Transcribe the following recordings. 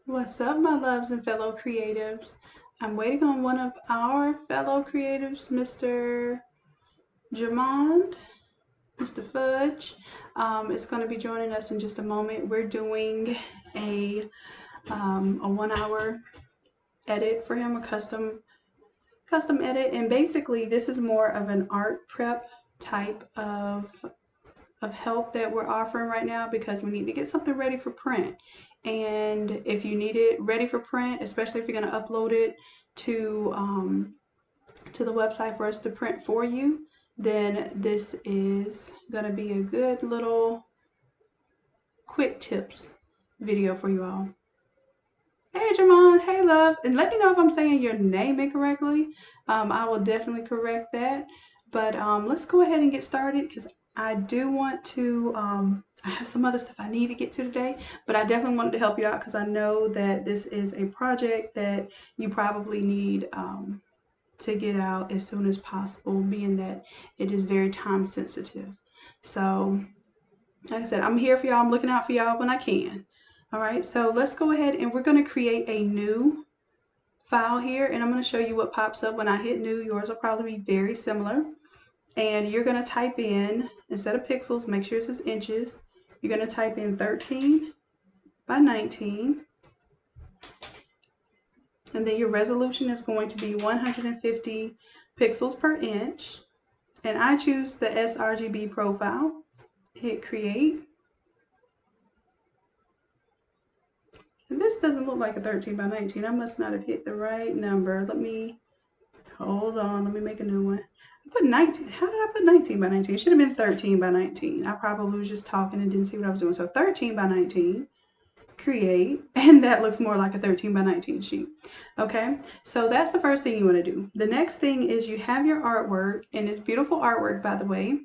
What's up, my loves and fellow creatives? I'm waiting on one of our fellow creatives, Mr. Jamond, Mr. Fudge. Is going to be joining us in just a moment. We're doing a 1 hour edit for him, a custom edit, and basically this is more of an art prep type of help that we're offering right now because we need to get something ready for print. And if you need it ready for print, especially if you're going to upload it to the website for us to print for you, then this is going to be a good little quick tips video for you all. Hey Jamon, hey love, and let me know if I'm saying your name incorrectly. I will definitely correct that. But let's go ahead and get started because I do want to. I have some other stuff I need to get to today, but I definitely wanted to help you out because I know that this is a project that you probably need to get out as soon as possible, being that it is very time sensitive. So, like I said, I'm here for y'all. I'm looking out for y'all when I can. All right, so let's go ahead and we're going to create a new file here, and I'm going to show you what pops up when I hit new. Yours will probably be very similar. And you're going to type in, instead of pixels, make sure it says inches. You're going to type in 13 by 19. And then your resolution is going to be 150 pixels per inch. And I choose the sRGB profile. Hit create. And this doesn't look like a 13 by 19. I must not have hit the right number. Hold on, let me make a new one. I put 19. How did I put 19 by 19? It should have been 13 by 19. I probably was just talking and didn't see what I was doing. So 13 by 19, create, and that looks more like a 13 by 19 sheet. Okay, so that's the first thing you want to do. The next thing is you have your artwork, and it's beautiful artwork, by the way.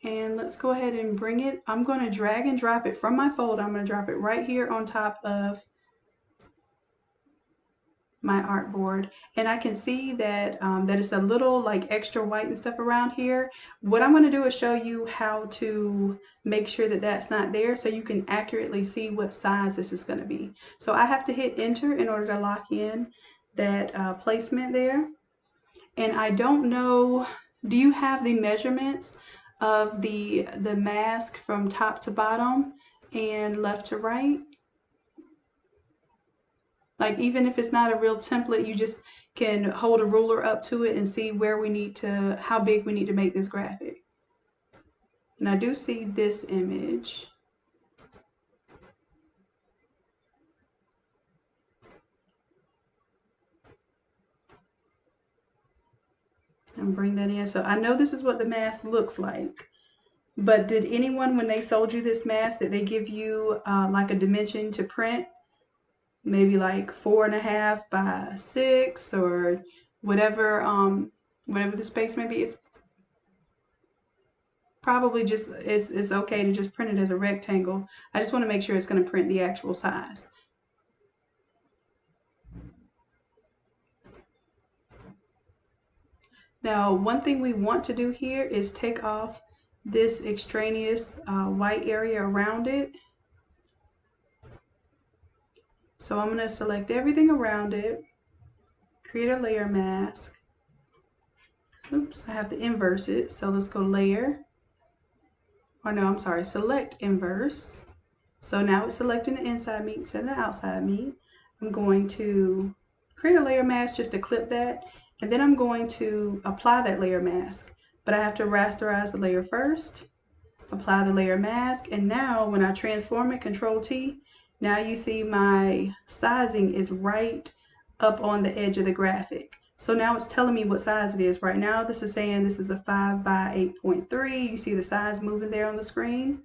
And let's go ahead and bring it. I'm going to drag and drop it from my folder. I'm going to drop it right here on top of my artboard, and I can see that that it's a little like extra white and stuff around here. What I'm going to do is show you how to make sure that that's not there so you can accurately see what size this is going to be. So I have to hit enter in order to lock in that placement there. And I don't know, do you have the measurements of the mask from top to bottom and left to right? Like even if it's not a real template, you just can hold a ruler up to it and see where we need to, how big we need to make this graphic. And I do see this image. And bring that in. So I know this is what the mask looks like. But did anyone, when they sold you this mask, did they give you like a dimension to print? Maybe like 4.5 by 6 or whatever, whatever the space may be. It's probably just, it's okay to just print it as a rectangle. I just want to make sure it's going to print the actual size. Now, one thing we want to do here is take off this extraneous white area around it. So I'm going to select everything around it, create a layer mask. Oops, I have to inverse it. So let's go layer. Or no, I'm sorry, select inverse. So now it's selecting the inside meat instead of the outside meat. I'm going to create a layer mask just to clip that. And then I'm going to apply that layer mask. But I have to rasterize the layer first, apply the layer mask, and now when I transform it, Control T, now you see my sizing is right up on the edge of the graphic. So now it's telling me what size it is. Right now this is saying this is a 5 by 8.3. You see the size moving there on the screen?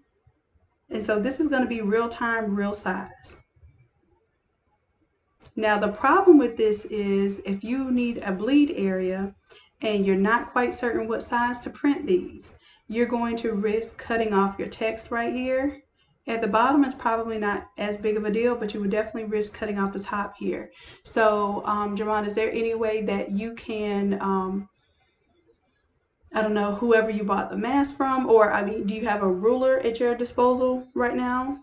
And so this is going to be real time, real size. Now the problem with this is if you need a bleed area and you're not quite certain what size to print these, you're going to risk cutting off your text right here. At the bottom, it's probably not as big of a deal, but you would definitely risk cutting off the top here. So, Jerron, is there any way that you can I don't know, whoever you bought the mask from, or I mean, do you have a ruler at your disposal right now?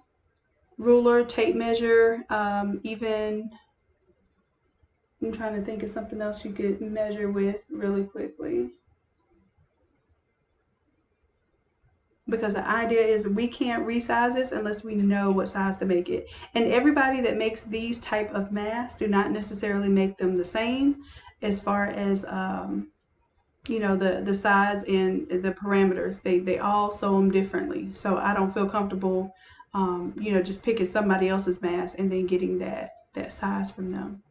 Ruler, tape measure, even, I'm trying to think of something else you could measure with really quickly. Because the idea is we can't resize this unless we know what size to make it. And everybody that makes these type of masks do not necessarily make them the same as far as you know, the size and the parameters. They all sew them differently. So I don't feel comfortable you know, just picking somebody else's mask and then getting that size from them.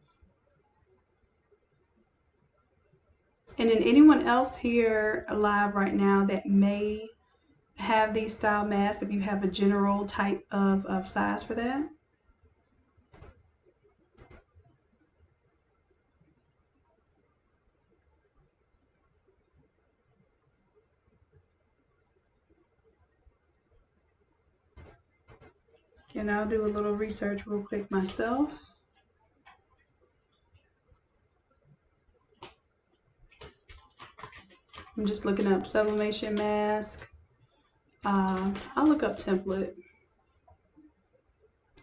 And then anyone else here live right now that may have these style masks, if you have a general type of size for that. And I'll do a little research real quick myself. I'm just looking up sublimation mask. I'll look up template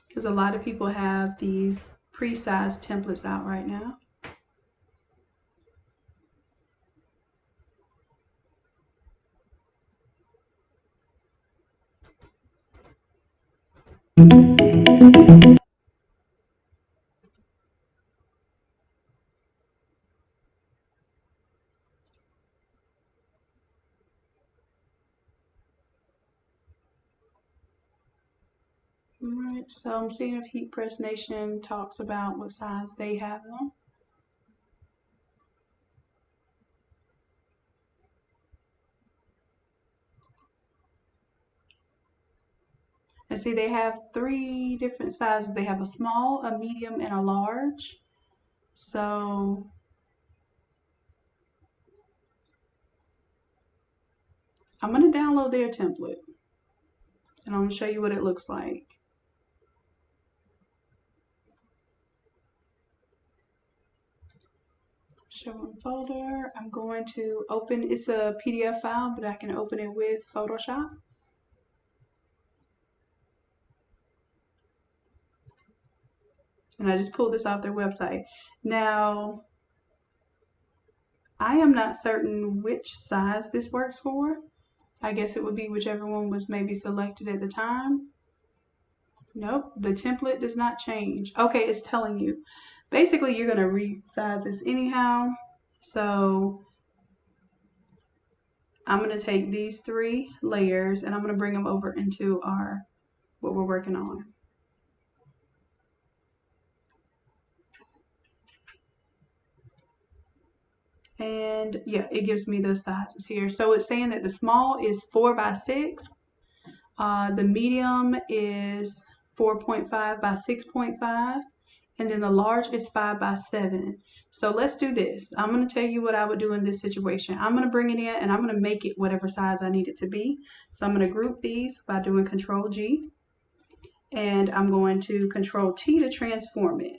because a lot of people have these pre-sized templates out right now. All right, so I'm seeing if Heat Press Nation talks about what size they have them. And see, they have 3 different sizes. They have a small, a medium, and a large. So I'm going to download their template and I'm going to show you what it looks like. Show in folder. I'm going to open, it's a PDF file, but I can open it with Photoshop. And I just pulled this off their website. Now, I am not certain which size this works for. I guess it would be whichever one was maybe selected at the time. Nope, the template does not change. Okay, it's telling you. Basically, you're gonna resize this anyhow. So I'm gonna take these 3 layers and I'm gonna bring them over into our, what we're working on. And yeah, it gives me those sizes here. So it's saying that the small is 4 by 6. The medium is 4.5 by 6.5. And then the large is 5 by 7. So let's do this. I'm going to tell you what I would do in this situation. I'm going to bring it in and I'm going to make it whatever size I need it to be. So I'm going to group these by doing Control G. And I'm going to Control T to transform it.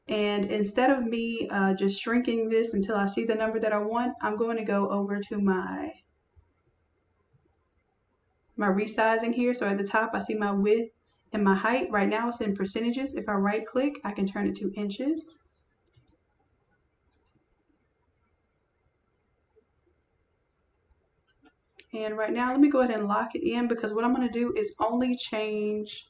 And instead of me just shrinking this until I see the number that I want, I'm going to go over to my resizing here. So at the top, I see my width and my height. Right now it's in percentages. If I right click, I can turn it to inches. And right now, let me go ahead and lock it in because what I'm going to do is only change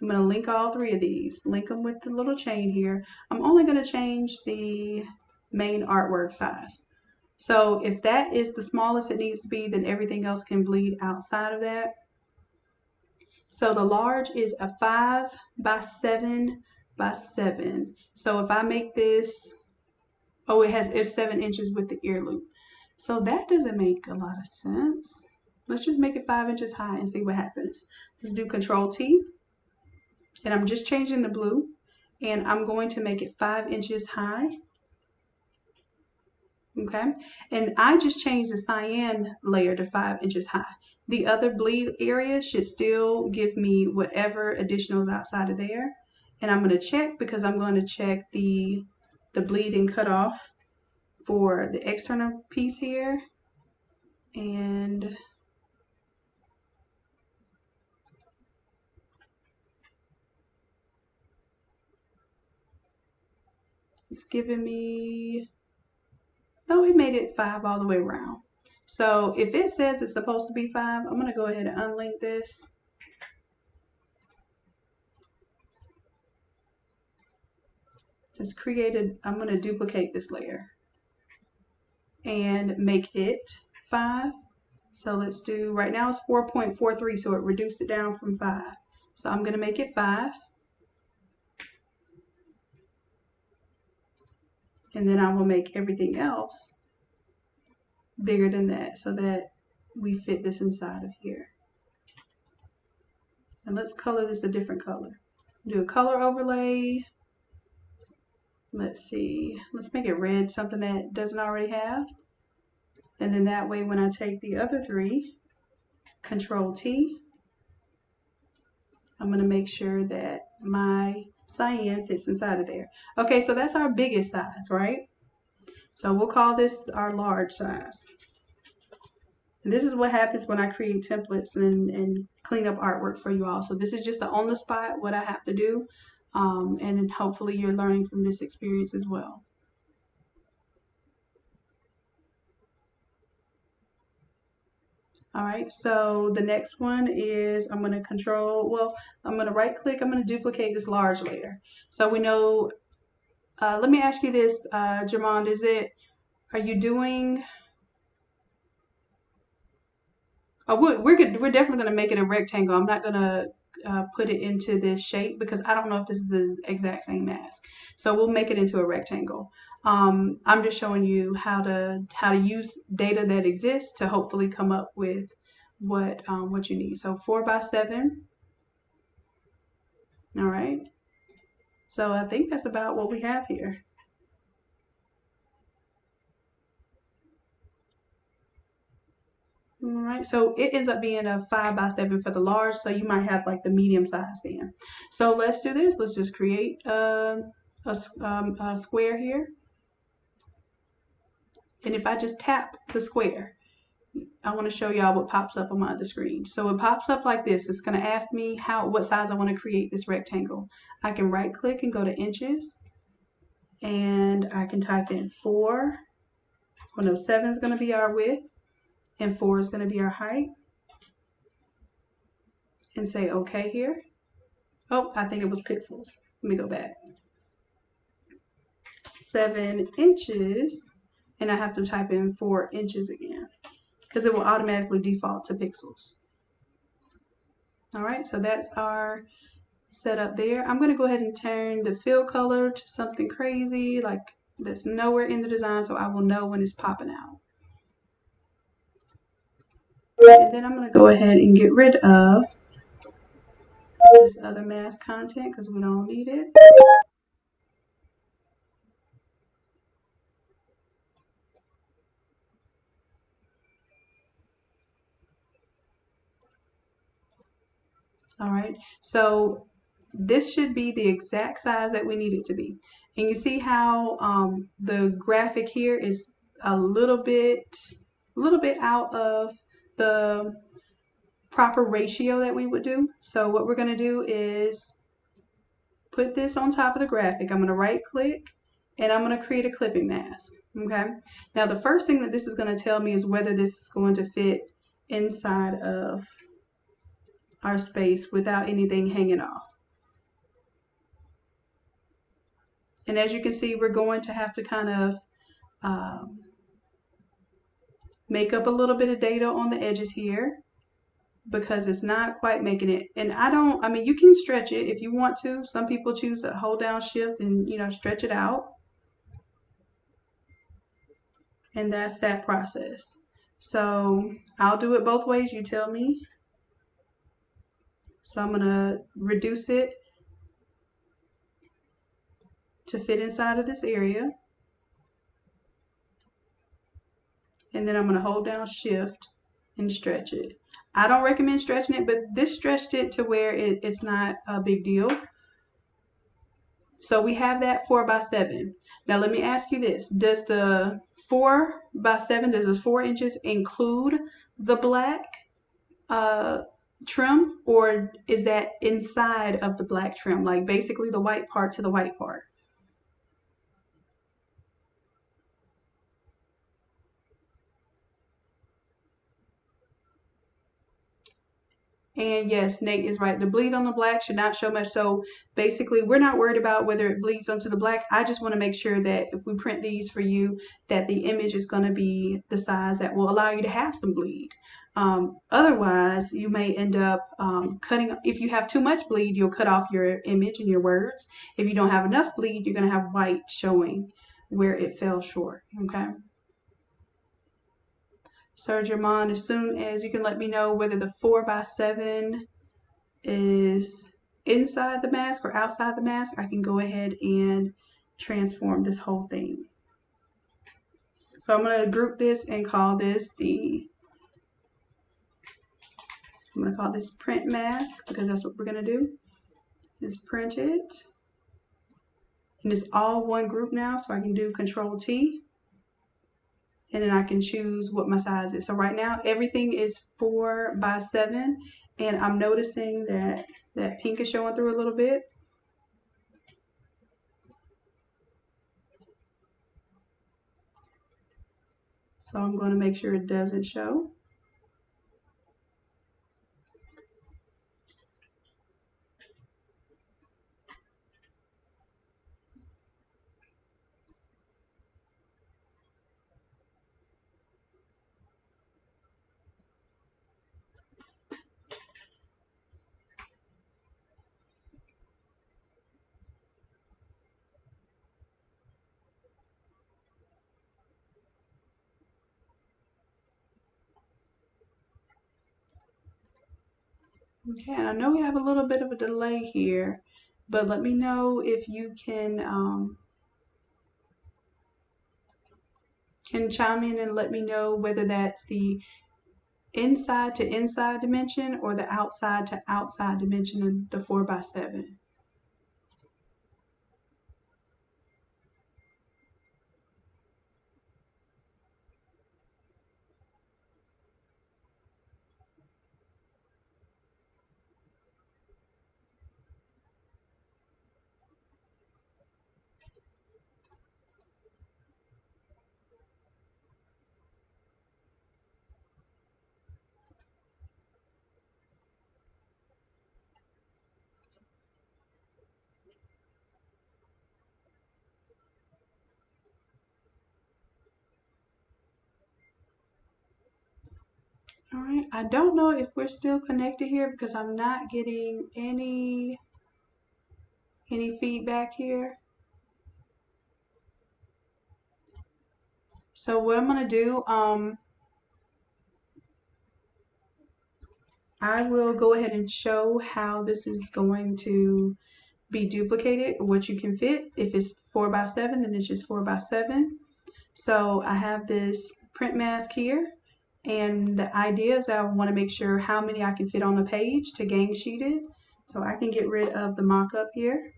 I'm going to link all 3 of these, link them with the little chain here. I'm only going to change the main artwork size. So if that is the smallest it needs to be, then everything else can bleed outside of that. So the large is a 5 by 7 by 7. So if I make this, oh, it's 7 inches with the ear loop. So that doesn't make a lot of sense. Let's just make it 5 inches high and see what happens. Let's do Control T. And I'm just changing the blue. And I'm going to make it 5 inches high. Okay. And I just changed the cyan layer to 5 inches high. The other bleed area should still give me whatever additional is outside of there. And I'm going to check because I'm going to check the the bleed and cut off for the external piece here. And it's giving me, no, it made it 5 all the way around. So if it says it's supposed to be 5, I'm going to go ahead and unlink this. It's created, I'm going to duplicate this layer and make it 5. So let's do, right now it's 4.43, so it reduced it down from 5. So I'm going to make it 5. And then I will make everything else bigger than that so that we fit this inside of here. And let's color this a different color. Do a color overlay. Let's see, let's make it red, something that doesn't already have. And then that way when I take the other 3, Control T, I'm going to make sure that my cyan fits inside of there. Okay, so that's our biggest size, right? So we'll call this our large size. And this is what happens when I create templates and clean up artwork for you all. So this is just on the spot what I have to do. And hopefully you're learning from this experience as well. All right, so the next one is I'm going to right click, I'm going to duplicate this large layer. So we know, let me ask you this, Jermond, are you doing, we're definitely going to make it a rectangle. I'm not going to put it into this shape because I don't know if this is the exact same mask. So we'll make it into a rectangle. I'm just showing you how to use data that exists to hopefully come up with what you need. So 4x7. All right. So I think that's about what we have here. All right, so it ends up being a 5x7 for the large, so you might have like the medium size then. So let's do this. Let's just create a square here. And if I just tap the square, I want to show y'all what pops up on my other screen. So it pops up like this. It's going to ask me what size I want to create this rectangle. I can right click and go to inches, and I can type in 4. Well, no, 7 is going to be our width, and 4 is going to be our height. And say OK here. Oh, I think it was pixels. Let me go back. 7 inches, and I have to type in 4 inches again because it will automatically default to pixels. All right, so that's our setup there. I'm going to go ahead and turn the fill color to something crazy, like that's nowhere in the design, so I will know when it's popping out. And then I'm going to go ahead and get rid of this other mask content because we don't need it. All right, so this should be the exact size that we need it to be. And you see how the graphic here is a little bit out of the proper ratio that we would do. So what we're going to do is put this on top of the graphic. I'm going to right click and I'm going to create a clipping mask. Okay. Now the first thing that this is going to tell me is whether this is going to fit inside of our space without anything hanging off. And as you can see, we're going to have to kind of make up a little bit of data on the edges here because it's not quite making it. And I mean, you can stretch it if you want to. Some people choose to hold down shift and, stretch it out. And that's that process. So I'll do it both ways. You tell me. So I'm going to reduce it to fit inside of this area. And then I'm going to hold down shift and stretch it. I don't recommend stretching it, but this stretched it to where it's not a big deal. So we have that 4x7. Now let me ask you this. Does the 4x7, does the 4 inches include the black trim, or is that inside of the black trim, like basically the white part to the white part? And yes, Nate is right. The bleed on the black should not show much. So basically, we're not worried about whether it bleeds onto the black. I just want to make sure that if we print these for you, that the image is going to be the size that will allow you to have some bleed. Otherwise, you may end up cutting. If you have too much bleed, you'll cut off your image and your words. If you don't have enough bleed, you're going to have white showing where it fell short. Okay. So, Jermon, as soon as you can let me know whether the 4x7 is inside the mask or outside the mask, I can go ahead and transform this whole thing. So I'm going to group this and call this I'm going to call this print mask, because that's what we're going to do. Just print it. And it's all one group now, so I can do Control T. And then I can choose what my size is. So right now everything is 4x7, and I'm noticing that that pink is showing through a little bit. So I'm going to make sure it doesn't show. Okay, and I know we have a little bit of a delay here, but let me know if you can chime in and let me know whether that's the inside to inside dimension or the outside to outside dimension of the 4x7. All right, I don't know if we're still connected here because I'm not getting any feedback here. So what I'm gonna do, I will go ahead and show how this is going to be duplicated, what you can fit. If it's 4x7, then it's just 4x7. So I have this print mask here, and the idea is I want to make sure how many I can fit on the page to gang sheet it. So I can get rid of the mock-up here.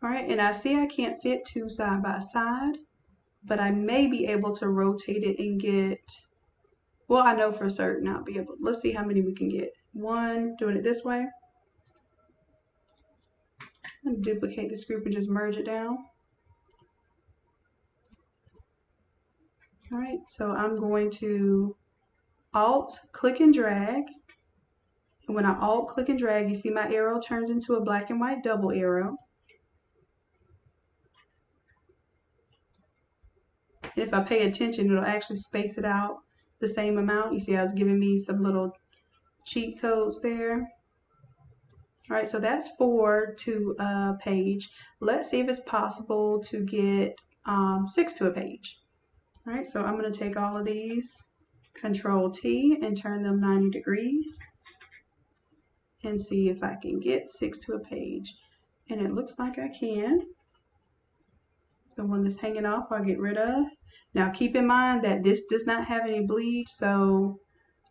All right, and I see I can't fit two side by side, but I may be able to rotate it and get, well, I know for certain I'll be able, let's see how many we can get. One, doing it this way. I'm going to duplicate this group and just merge it down. All right, so I'm going to Alt, click and drag. And when I Alt, click and drag, you see my arrow turns into a black and white double arrow. And if I pay attention, it'll actually space it out the same amount. You see I was giving me some little cheat codes there. All right, so that's 4 to a page. Let's see if it's possible to get 6 to a page. All right, so I'm going to take all of these, Control T, and turn them 90 degrees and see if I can get 6 to a page. And it looks like I can. The one that's hanging off, I'll get rid of. Now keep in mind that this does not have any bleed, so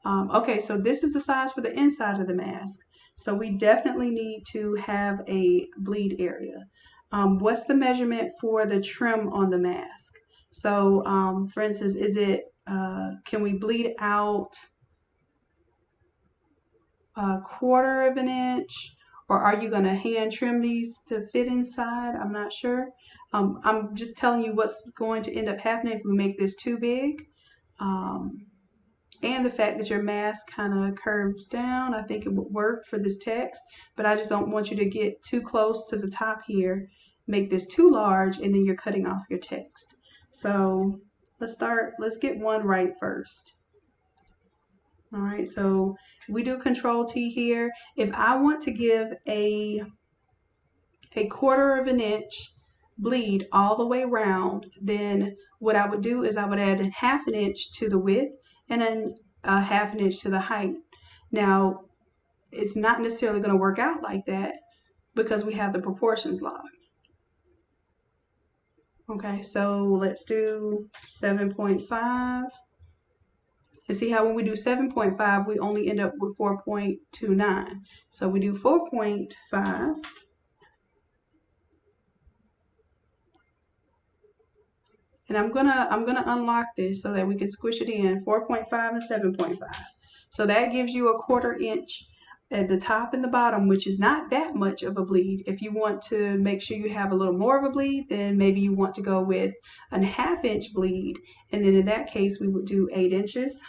Okay, so this is the size for the inside of the mask. So we definitely need to have a bleed area. What's the measurement for the trim on the mask? So for instance, can we bleed out a quarter of an inch, or are you going to hand trim these to fit inside? I'm not sure. I'm just telling you what's going to end up happening if we make this too big. And the fact that your mask kind of curves down, I think it would work for this text, but I just don't want you to get too close to the top here, make this too large, and then you're cutting off your text. So let's get one right first. All right, so we do Control T here. If I want to give a quarter of an inch bleed all the way around, then what I would do is I would add a half an inch to the width and then a half an inch to the height. Now, it's not necessarily going to work out like that because we have the proportions log. Okay, so let's do 7.5. And see how when we do 7.5, we only end up with 4.29. So we do 4.5. And I'm gonna unlock this so that we can squish it in 4.5 and 7.5. So that gives you a quarter inch at the top and the bottom, which is not that much of a bleed. If you want to make sure you have a little more of a bleed, then maybe you want to go with a half inch bleed. And then in that case, we would do 8 inches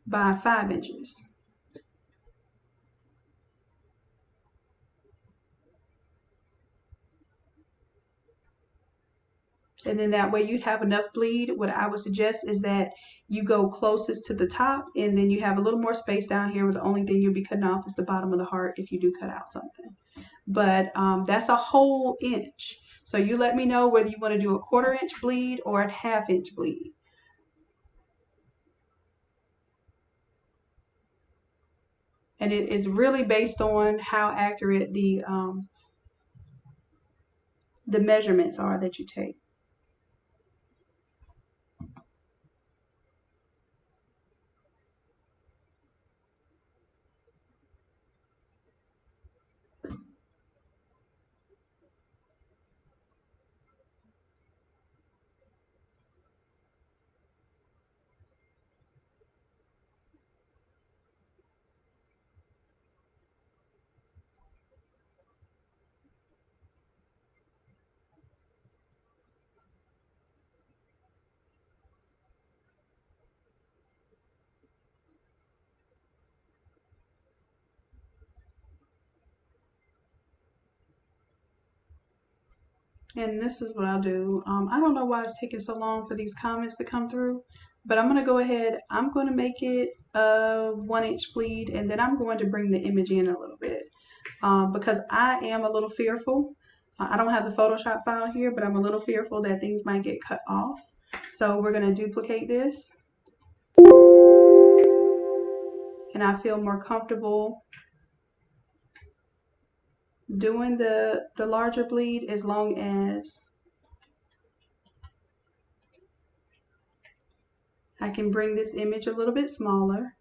by 5 inches. And then that way you'd have enough bleed. What I would suggest is that you go closest to the top and then you have a little more space down here where the only thing you'll be cutting off is the bottom of the heart if you do cut out something. But that's a whole inch. So you let me know whether you want to do a quarter inch bleed or a half inch bleed. And it is really based on how accurate the measurements are that you take. And this is what I'll do. I don't know why it's taking so long for these comments to come through, but I'm going to go ahead. I'm going to make it a 1 inch bleed, and then I'm going to bring the image in a little bit because I am a little fearful. I don't have the Photoshop file here, but I'm a little fearful that things might get cut off. So we're going to duplicate this, and I feel more comfortable doing the larger bleed as long as I can bring this image a little bit smaller.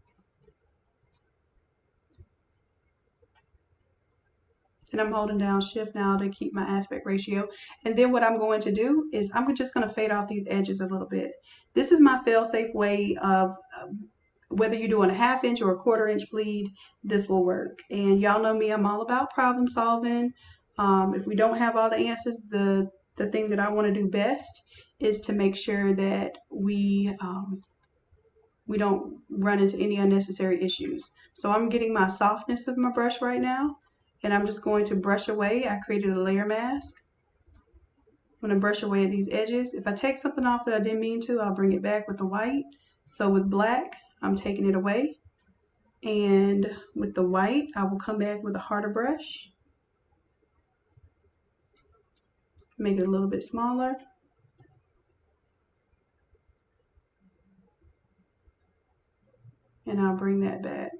And I'm holding down shift now to keep my aspect ratio. And then what I'm going to do is I'm just going to fade off these edges a little bit. This is my fail-safe way of whether you're doing a half inch or a quarter inch bleed, this will work. And y'all know me, I'm all about problem solving. If we don't have all the answers, the thing that I want to do best is to make sure that we don't run into any unnecessary issues. So I'm getting my softness of my brush right now, and I'm just going to brush away. I created a layer mask. I'm going to brush away at these edges. If I take something off that I didn't mean to, I'll bring it back with the white. So with black, I'm taking it away. And with the white, I will come back with a harder brush. Make it a little bit smaller. And I'll bring that back.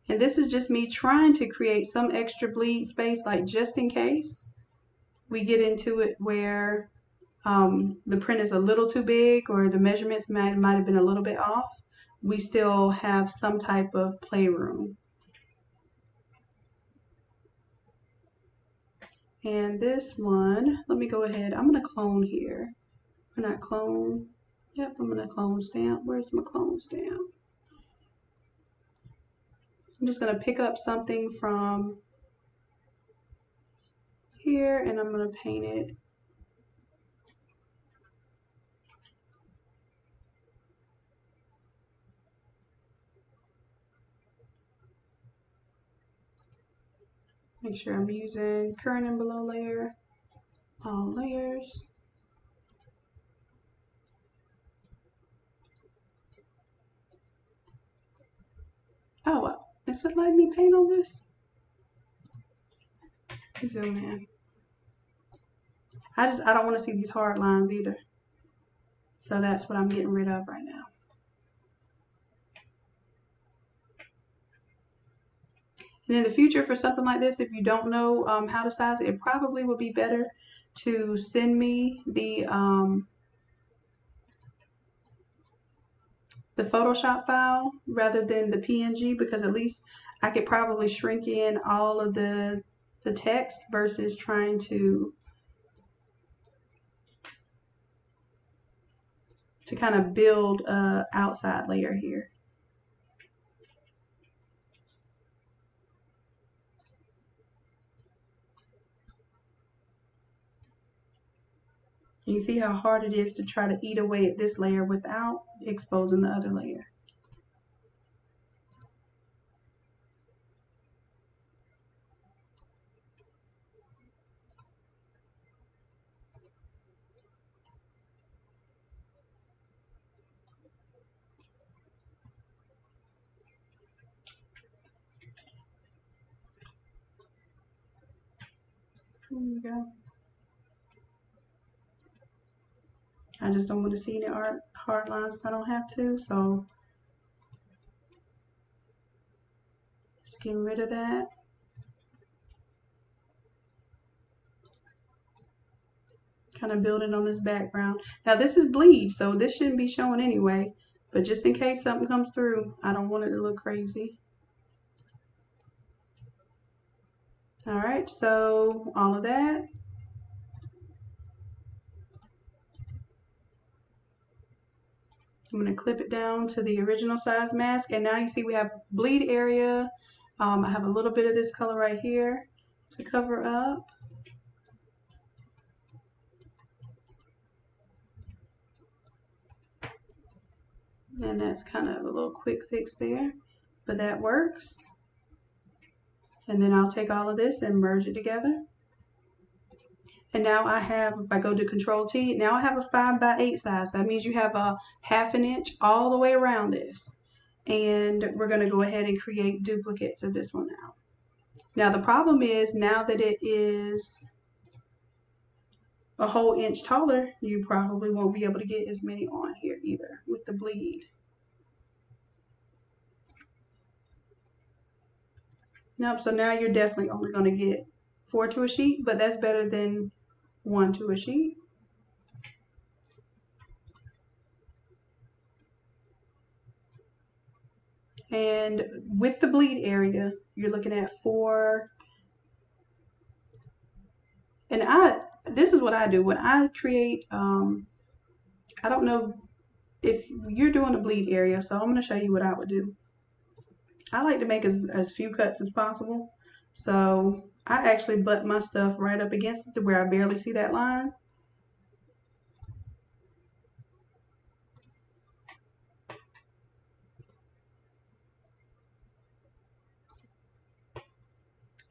And this is just me trying to create some extra bleed space, like just in case we get into it where the print is a little too big or the measurements might have been a little bit off. We still have some type of playroom. And this one, let me go ahead. I'm going to clone here. Or not clone. Yep, I'm going to clone stamp. Where's my clone stamp? I'm just going to pick up something from here and I'm going to paint it. Make sure I'm using current and below layer, all layers. Oh, is it letting me paint on this? Zoom in. I don't want to see these hard lines either. So that's what I'm getting rid of right now. And in the future, for something like this, if you don't know how to size it, it probably would be better to send me the Photoshop file rather than the PNG, because at least I could probably shrink in all of the text versus trying to kind of build a outside layer here. You see how hard it is to try to eat away at this layer without exposing the other layer. There you go. I just don't want to see any hard lines if I don't have to, so just getting rid of that. Kind of building on this background. Now this is bleed, so this shouldn't be showing anyway, but just in case something comes through, I don't want it to look crazy. All right, so all of that. I'm going to clip it down to the original size mask, and now you see we have bleed area. I have a little bit of this color right here to cover up. And that's kind of a little quick fix there, but that works. And then I'll take all of this and merge it together. And now I have, if I go to Control T, now I have a 5x8 size. That means you have a 1/2 inch all the way around this. And we're going to go ahead and create duplicates of this one now. Now the problem is, now that it is a whole inch taller, you probably won't be able to get as many on here either with the bleed. Nope, so now you're definitely only going to get 4 to a sheet, but that's better than 1 to a sheet. And with the bleed area, you're looking at 4. And this is what I do when I create. I don't know if you're doing a bleed area, so I'm going to show you what I would do. I like to make as few cuts as possible, so I actually butt my stuff right up against it to where I barely see that line.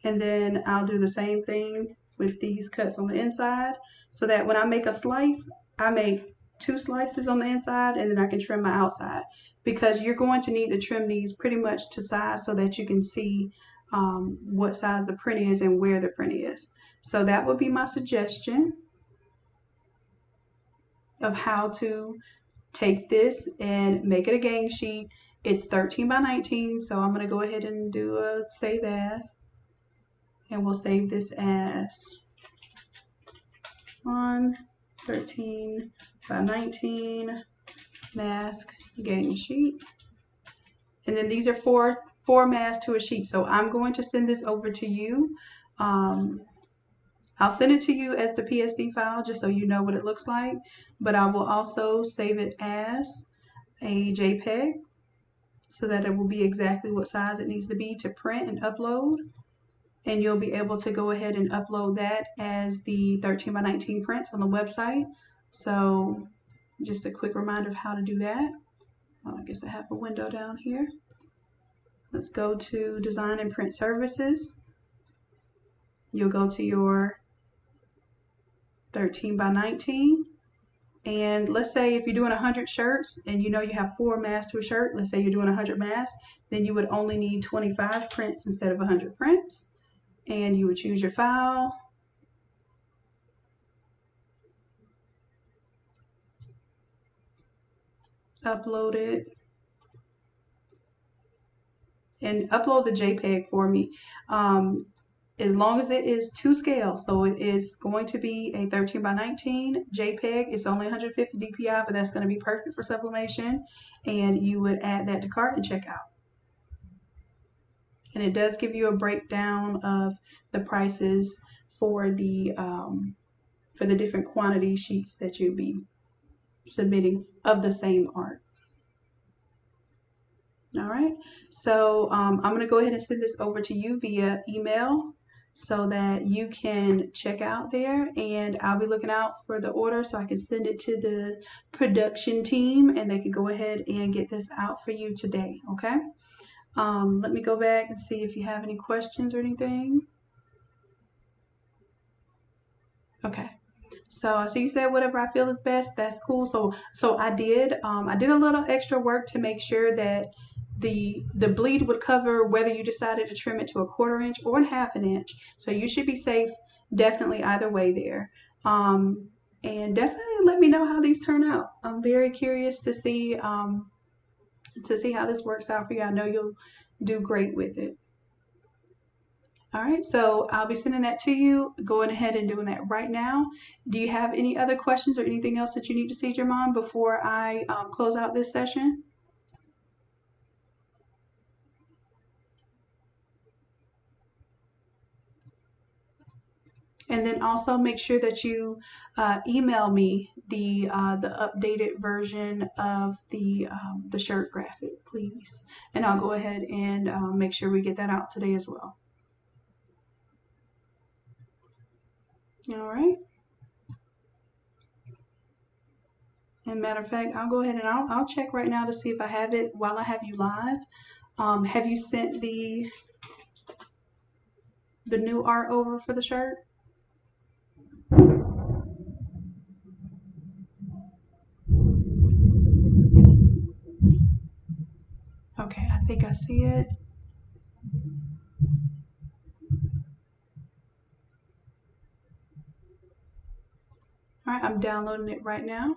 And then I'll do the same thing with these cuts on the inside, so that when I make a slice, I make 2 slices on the inside and then I can trim my outside, because you're going to need to trim these pretty much to size so that you can see what size the print is and where the print is. So that would be my suggestion of how to take this and make it a gang sheet It's 13 by 19, so I'm going to go ahead and do a save as, and we'll save this as on 13 by 19 mask gang sheet. And then these are four masks to a sheet. So I'm going to send this over to you. I'll send it to you as the PSD file just so you know what it looks like, but I will also save it as a JPEG so that it will be exactly what size it needs to be to print and upload. And you'll be able to go ahead and upload that as the 13 by 19 prints on the website. So just a quick reminder of how to do that. Well, I guess I have a window down here. Let's go to Design and Print Services. You'll go to your 13 by 19. And let's say if you're doing 100 shirts and you know you have 4 masks to a shirt, let's say you're doing 100 masks, then you would only need 25 prints instead of 100 prints. And you would choose your file. Upload it. And upload the JPEG for me. As long as it is to scale, so it is going to be a 13 by 19 JPEG. It's only 150 DPI, but that's going to be perfect for sublimation. And you would add that to cart and check out. And it does give you a breakdown of the prices for the different quantity sheets that you'll be submitting of the same art. All right, so I'm going to go ahead and send this over to you via email so that you can check out there, and I'll be looking out for the order so I can send it to the production team and they can go ahead and get this out for you today, okay? Let me go back and see if you have any questions or anything. Okay. So you said whatever I feel is best. That's cool. So I did a little extra work to make sure that the bleed would cover whether you decided to trim it to 1/4 inch or 1/2 inch. So you should be safe definitely either way there. And definitely let me know how these turn out. I'm very curious to see how this works out for you. I know you'll do great with it. All right, so I'll be sending that to you, going ahead and doing that right now. Do you have any other questions or anything else that you need to see, Jermon, before I close out this session? And then also make sure that you email me the updated version of the shirt graphic, please. And I'll go ahead and make sure we get that out today as well. All right. And matter of fact, I'll go ahead and I'll check right now to see if I have it while I have you live. Have you sent the new art over for the shirt? Okay, I think I see it. All right, I'm downloading it right now.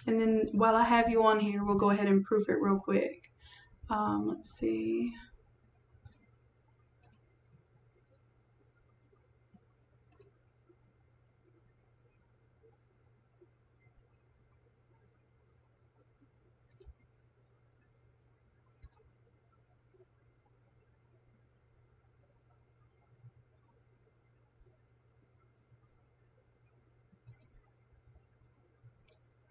And then while I have you on here, we'll go ahead and proof it real quick. Let's see.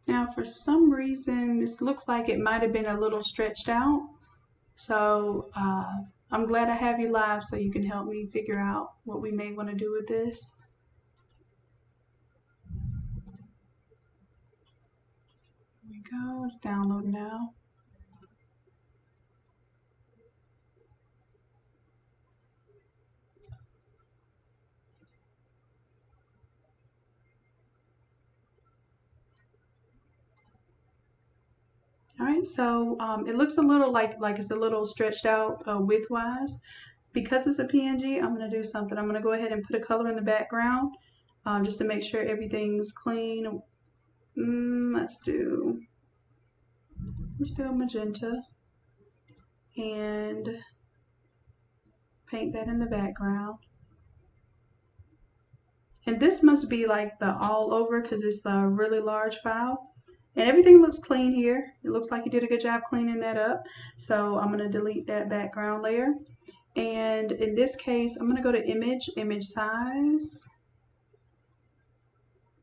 Now, for some reason, this looks like it might have been a little stretched out. So I'm glad I have you live so you can help me figure out what we may want to do with this. There we go, it's downloading now. All right, so it looks a little like it's a little stretched out width-wise. Because it's a PNG, I'm going to do something. I'm going to go ahead and put a color in the background just to make sure everything's clean. Let's do a magenta and paint that in the background. And this must be like the all over because it's a really large file. And everything looks clean here. It looks like you did a good job cleaning that up. So I'm going to delete that background layer. And in this case, I'm going to go to image size.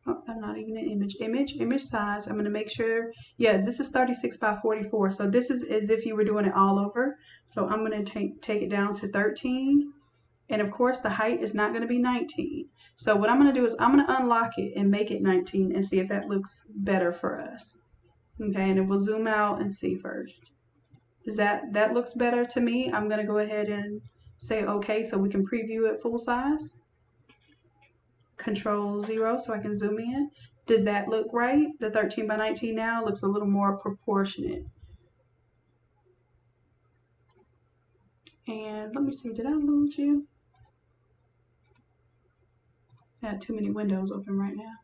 Oh, I'm not even an image size. I'm going to make sure, yeah, this is 36 by 44. So this is as if you were doing it all over. So I'm going to take it down to 13. And of course, the height is not going to be 19. So what I'm going to do is I'm going to unlock it and make it 19 and see if that looks better for us. Okay, and then we'll zoom out and see first. That looks better to me. I'm going to go ahead and say okay so we can preview it full size. Control 0 so I can zoom in. Does that look right? The 13 by 19 now looks a little more proportionate. And let me see, did I lose you? I had too many windows open right now.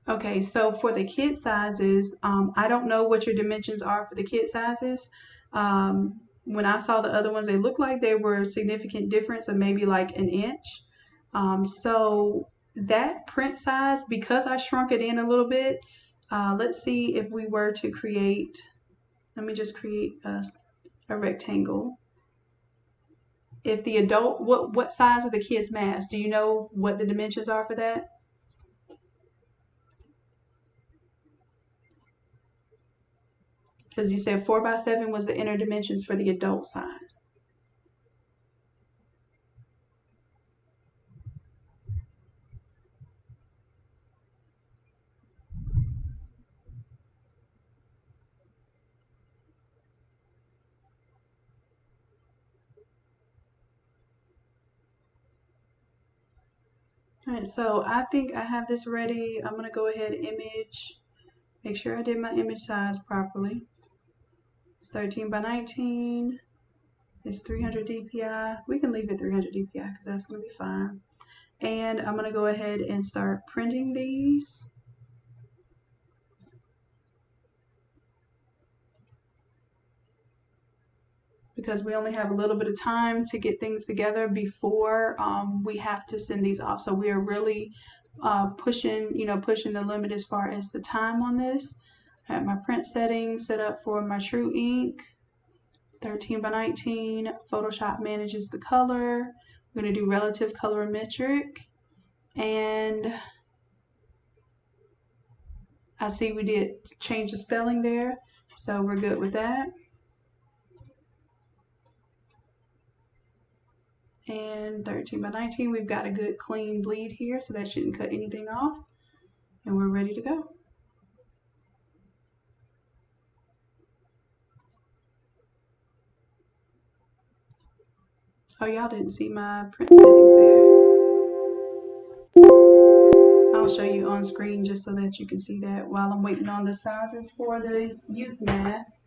Okay, so for the kid sizes, I don't know what your dimensions are for the kid sizes. When I saw the other ones, they looked like they were a significant difference of maybe like an inch. So that print size, because I shrunk it in a little bit, let's see if we were to create, let me just create a rectangle. If the adult, what size are the kid's mask? Do you know what the dimensions are for that? Because you said 4 by 7 was the inner dimensions for the adult size. All right, so I think I have this ready. I'm gonna go ahead and make sure I did my image size properly. It's 13 by 19. It's 300 DPI. We can leave it 300 DPI because that's gonna be fine. And I'm gonna go ahead and start printing these. Because we only have a little bit of time to get things together before we have to send these off. So we are really pushing the limit as far as the time on this. I have my print settings set up for my True Ink, 13 by 19. Photoshop manages the color. We're going to do relative colorimetric. And I see we did change the spelling there, so we're good with that. And 13 by 19, we've got a good clean bleed here, so that shouldn't cut anything off. And we're ready to go. Oh, y'all didn't see my print settings there. I'll show you on screen just so that you can see that while I'm waiting on the sizes for the youth mask.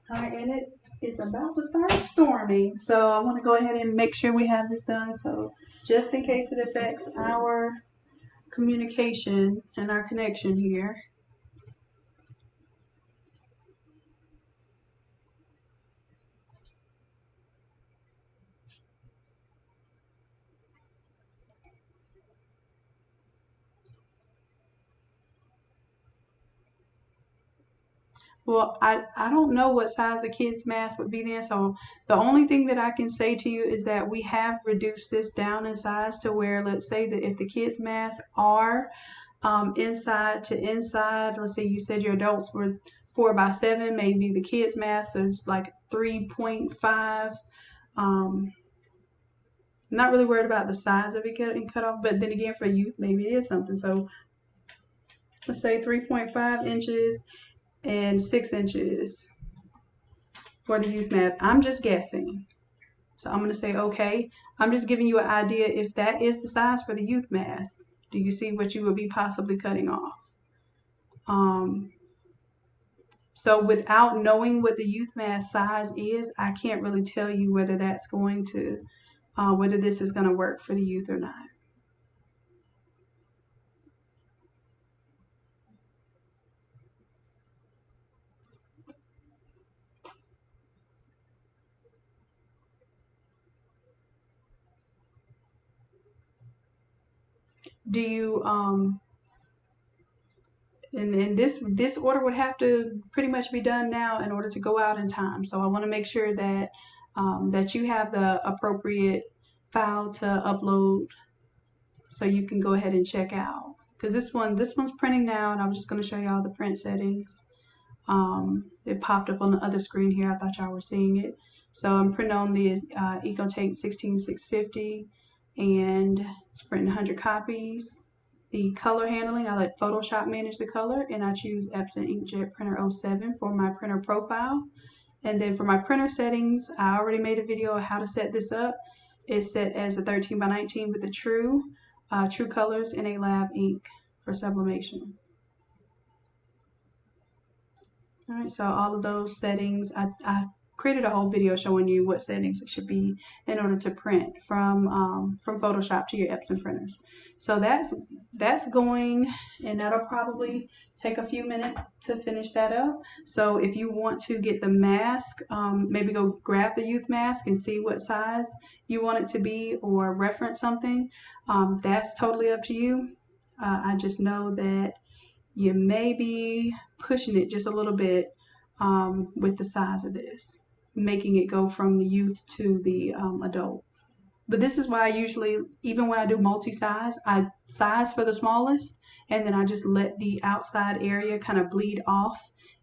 Alright, and it is about to start storming, so I want to go ahead and make sure we have this done. So just in case it affects our communication and our connection here. Well, I don't know what size the kids' mask would be then, so the only thing that I can say to you is that we have reduced this down in size to where, let's say that if the kids' masks are inside to inside, let's say you said your adults were 4x7, maybe the kids' mask is like 3.5. Not really worried about the size of it getting cut off, but then again, for youth, maybe it is something. So let's say 3.5 inches and 6 inches for the youth mask. I'm just guessing. So I'm going to say, okay, I'm just giving you an idea if that is the size for the youth mask. Do you see what you would be possibly cutting off? So without knowing what the youth mask size is, I can't really tell you whether that's going to, whether this is going to work for the youth or not. Do you, and this order would have to pretty much be done now in order to go out in time. So I want to make sure that that you have the appropriate file to upload, so you can go ahead and check out. Because this one's printing now, and I'm just going to show y'all the print settings. It popped up on the other screen here. I thought y'all were seeing it. So I'm printing on the EcoTape 16650, and it's printing 100 copies. The color handling, I let Photoshop manage the color, and I choose Epson Inkjet Printer 07 for my printer profile. And then for my printer settings, I already made a video of how to set this up. It's set as a 13x19 with the true colors and a lab ink for sublimation. All right, so all of those settings, I created a whole video showing you what settings it should be in order to print from Photoshop to your Epson printers. So that's going, and that'll probably take a few minutes to finish that up. So if you want to get the mask, maybe go grab the youth mask and see what size you want it to be, or reference something. That's totally up to you. I just know that you may be pushing it just a little bit with the size of this, making it go from the youth to the adult. But this is why I usually, even when I do multi-size, I size for the smallest, and then I just let the outside area kind of bleed off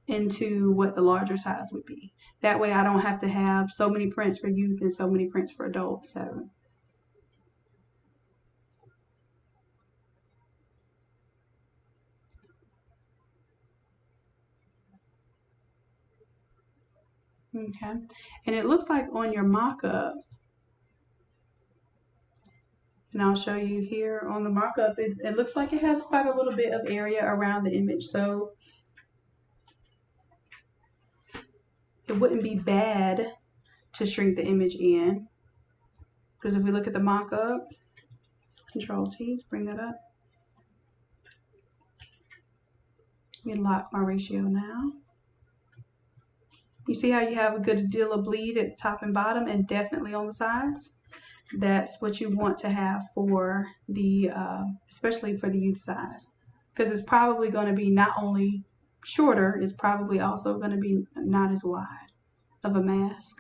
into what the larger size would be. That way I don't have to have so many prints for youth and so many prints for adults. So okay, and it looks like on your mock-up, and I'll show you here on the mock-up, it looks like it has quite a little bit of area around the image, so it wouldn't be bad to shrink the image in. Because if we look at the mock-up, Control T, bring that up. Let me lock my ratio now. You see how you have a good deal of bleed at the top and bottom, and definitely on the sides? That's what you want to have for the, especially for the youth size. Because it's probably going to be not only shorter, it's probably also going to be not as wide of a mask.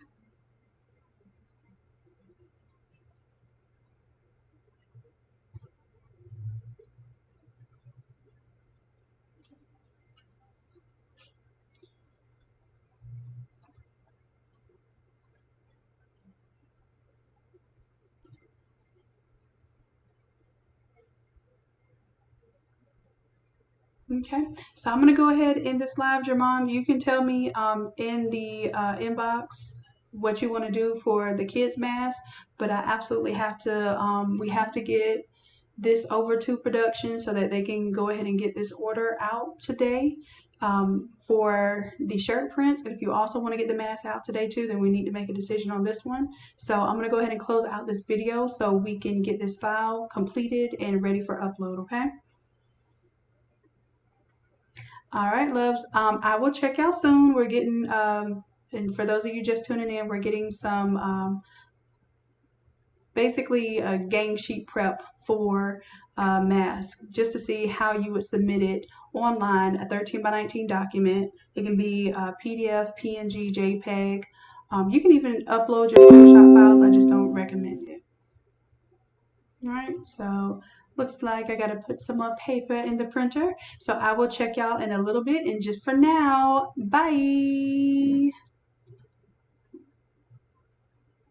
Okay, so I'm going to go ahead in this live, Jermon. You can tell me in the inbox what you want to do for the kids' mask, but I absolutely have to, we have to get this over to production so that they can go ahead and get this order out today for the shirt prints. And if you also want to get the mask out today too, then we need to make a decision on this one. So I'm going to go ahead and close out this video so we can get this file completed and ready for upload, okay? All right, loves. I will check y'all soon. We're getting, and for those of you just tuning in, we're getting some basically a gang sheet prep for mask, just to see how you would submit it online, a 13 by 19 document. It can be PDF, PNG, JPEG. You can even upload your Photoshop files. I just don't recommend it. All right, so looks like I gotta put some more paper in the printer. So I will check y'all in a little bit, and just for now, bye.